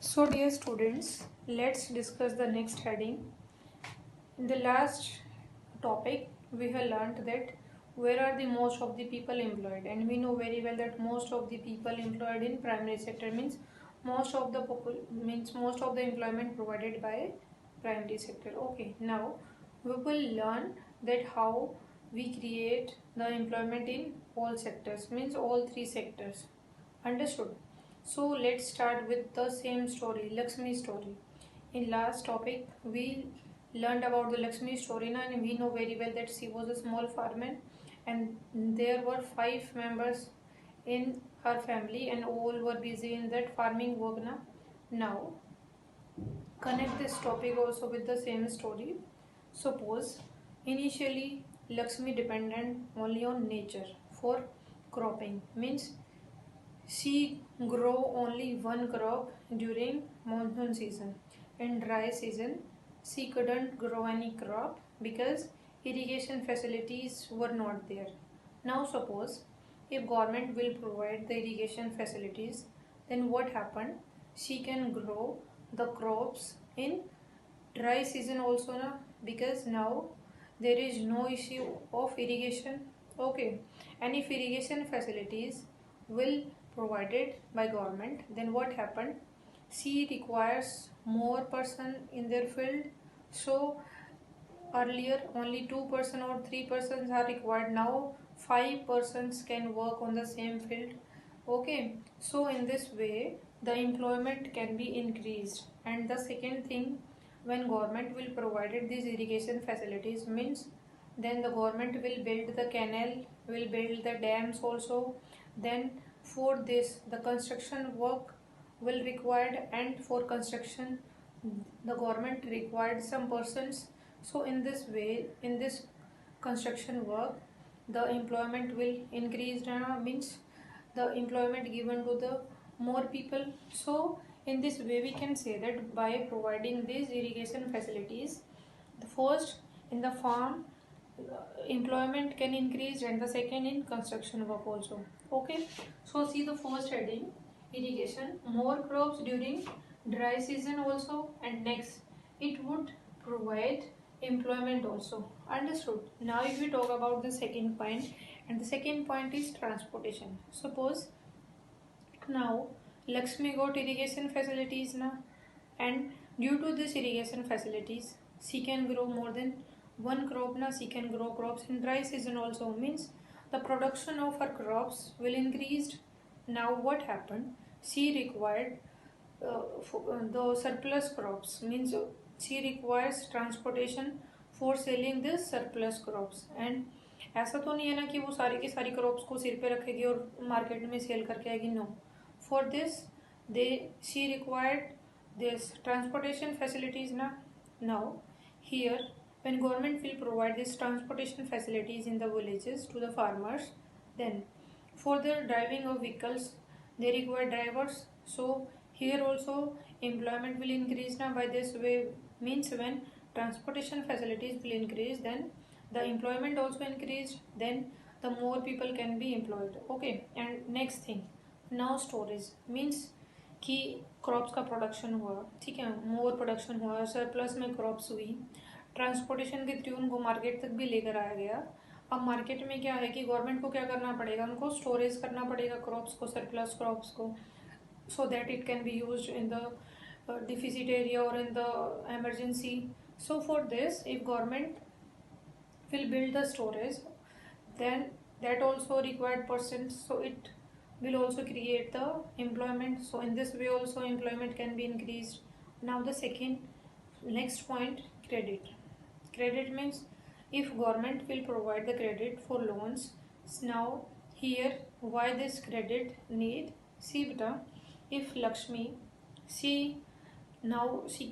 So dear students, let's discuss the next heading. In the last topic, we have learned that where are the most of the people employed, and we know very well that most of the people employed in primary sector means most of the employment provided by primary sector. Okay, now we will learn that how we create the employment in all sectors means all three sectors. Understood? So let's start with the same story, Lakshmi story. In last topic, we learned about the Lakshmi story na, and we know very well that she was a small farmer and there were 5 members in her family and all were busy in that farming work. Na. Now, connect this topic also with the same story. Suppose initially Lakshmi depended only on nature for cropping means she grow only one crop during monsoon season. In dry season, she couldn't grow any crop because irrigation facilities were not there. Now suppose if government will provide the irrigation facilities, then what happened? She can grow the crops in dry season also na, because now there is no issue of irrigation. Okay, and if irrigation facilities will provided by government, then what happened? She requires more person in their field. So earlier only 2 person or 3 persons are required, now 5 persons can work on the same field. Okay, so in this way the employment can be increased. And the second thing, when government will provided these irrigation facilities means then the government will build the canal, will build the dams also. Then for this the construction work will required, and for construction the government required some persons. So in this way, in this construction work, the employment will increase, means the employment given to the more people. So in this way we can say that by providing these irrigation facilities, the first in the farm employment can increase, and the second in construction work also. Okay, so see the first heading, irrigation, more crops during dry season also, and next it would provide employment also. Understood? Now if we talk about the second point, and the second point is transportation. Suppose now Lakshmi got irrigation facilities now, and due to this irrigation facilities she can grow more than one crop. Now she can grow crops in dry season also, means the production of her crops will increased. Now what happened? She required the surplus crops means she requires transportation for selling this surplus crops. And ऐसा तो नहीं है ना कि वो सारी की सारी क्रॉप्स को सिर पे रखेगी और मार्केट में सेल करके आएगी. No, for this they she required this transportation facilities na. Now here when government will provide these transportation facilities in the villages to the farmers, then for the driving of vehicles they require drivers. So here also employment will increase na. By this way means when transportation facilities will increase, then the employment also increased, then the more people can be employed. Okay, and next thing, now storage means कि crops का production हुआ, ठीक है, मोर production हुआ, surplus में crops हुई, transportation के through उनको मार्केट तक भी लेकर आया गया. अब मार्केट में क्या है कि गवर्नमेंट को क्या करना पड़ेगा, उनको स्टोरेज करना पड़ेगा क्रॉप्स को, सरप्लस क्रॉप्स को, so that it can be used in the deficit area or in the emergency. So for this if government will build the storage, then that also required persons, so it will also create the employment. So in this way also employment can be increased. Now the second, next point, credit means if government will provide the credit for loans. Now here why this credit need? See beta, if Lakshmi she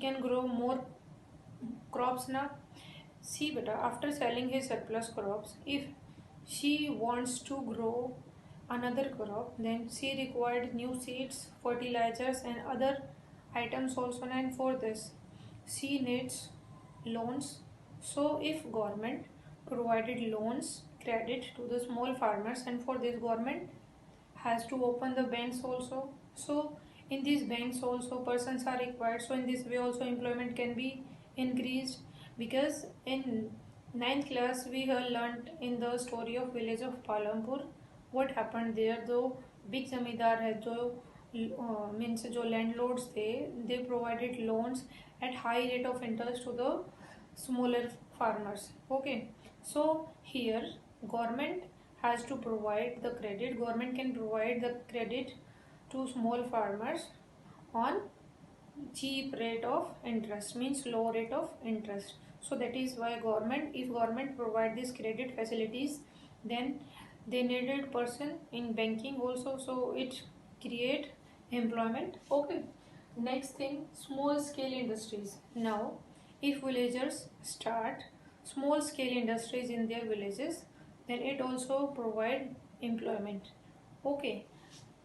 can grow more crops now. See beta, after selling his surplus crops, if she wants to grow another crop, then she required new seeds, fertilizers and other items also, and for this she needs loans. So if government provided loans, credit to the small farmers, and for this government has to open the banks also. So In these banks also persons are required, so in this way also employment can be increased. Because in ninth class we have learnt in the story of village of Palampur what happened there. Though big zamindar है जो means जो landlords थे, they provided loans at high rate of interest to the smaller farmers. Okay, so here government has to provide the credit. Government can provide the credit to small farmers on cheap rate of interest, means low rate of interest. So that is why government, if government provide these credit facilities, then they needed person in banking also, so it create employment. Okay, next thing, small scale industries. Now if villagers start small scale industries in their villages, then it also provide employment. Okay,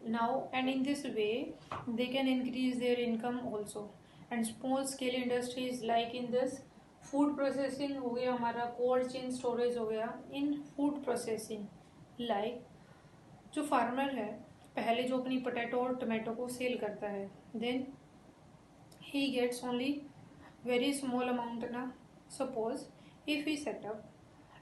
now and in this way they can increase their income also. And small scale industries like in this food processing हो गया हमारा, cold chain storage हो गया. इन food processing like जो farmer है पहले जो अपनी पोटैटो और टमाटो को सेल करता है, then he gets only very small amount na. Suppose if we set up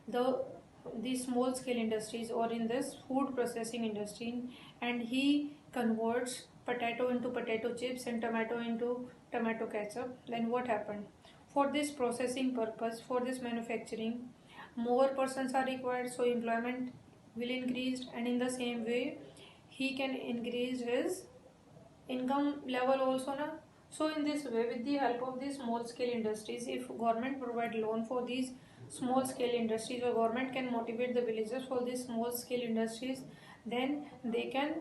the small scale industries or in this food processing industry, and he converts potato into potato chips and tomato into tomato ketchup, then what happened? For this processing purpose, for this manufacturing, more persons are required, so employment will increase. And in the same way he can increase his income level also na. So in this way, with the help of these small scale industries, if government provide loan for these small scale industries, or government can motivate the villagers for these small scale industries, then they can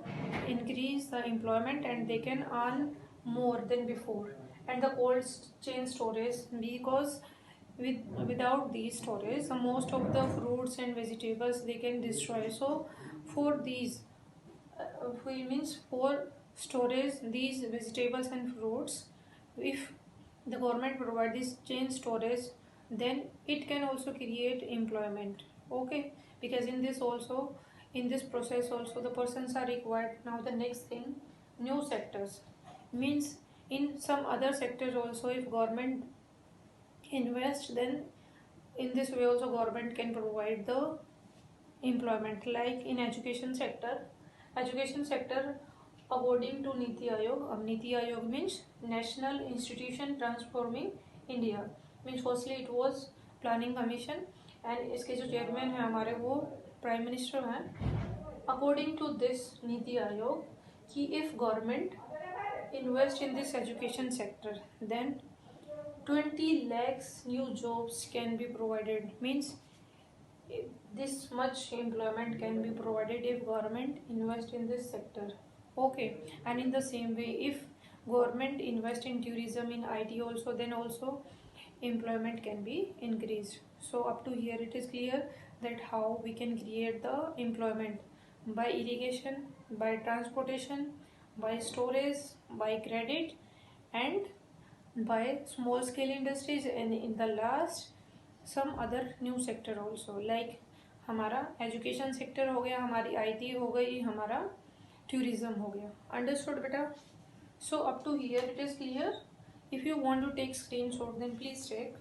increase the employment and they can earn more than before. And the cold chain storage, because without these storage, most of the fruits and vegetables they can destroy. So for these means for storage these vegetables and fruits, if the government provide this chain storage, then it can also create employment. Okay, because in this also, in this process also the persons are required. Now the next thing, new sectors, means in some other sectors also if government invest, then in this way also government can provide the employment. Like in education sector, according to Niti Aayog, Niti Aayog means National Institution Transforming India, means firstly it was planning commission and इसके जो chairman है हमारे वो prime minister हैं. According to this Niti Aayog कि if government invest in this education sector, then 20 lakhs new jobs can be provided, means this much employment can be provided if government invest in this sector. Okay, and in the same way if government invest in tourism, in IT also, then also employment can be increased. So up to here it is clear that how we can create the employment by irrigation, by transportation, by storage, by credit, and by small scale industries, and in the last some other new sector also, like हमारा education sector हो गया, हमारी IT हो गई, हमारा tourism हो गया. Understood बेटा? So up to here it is clear. If you want to take screenshot then please take.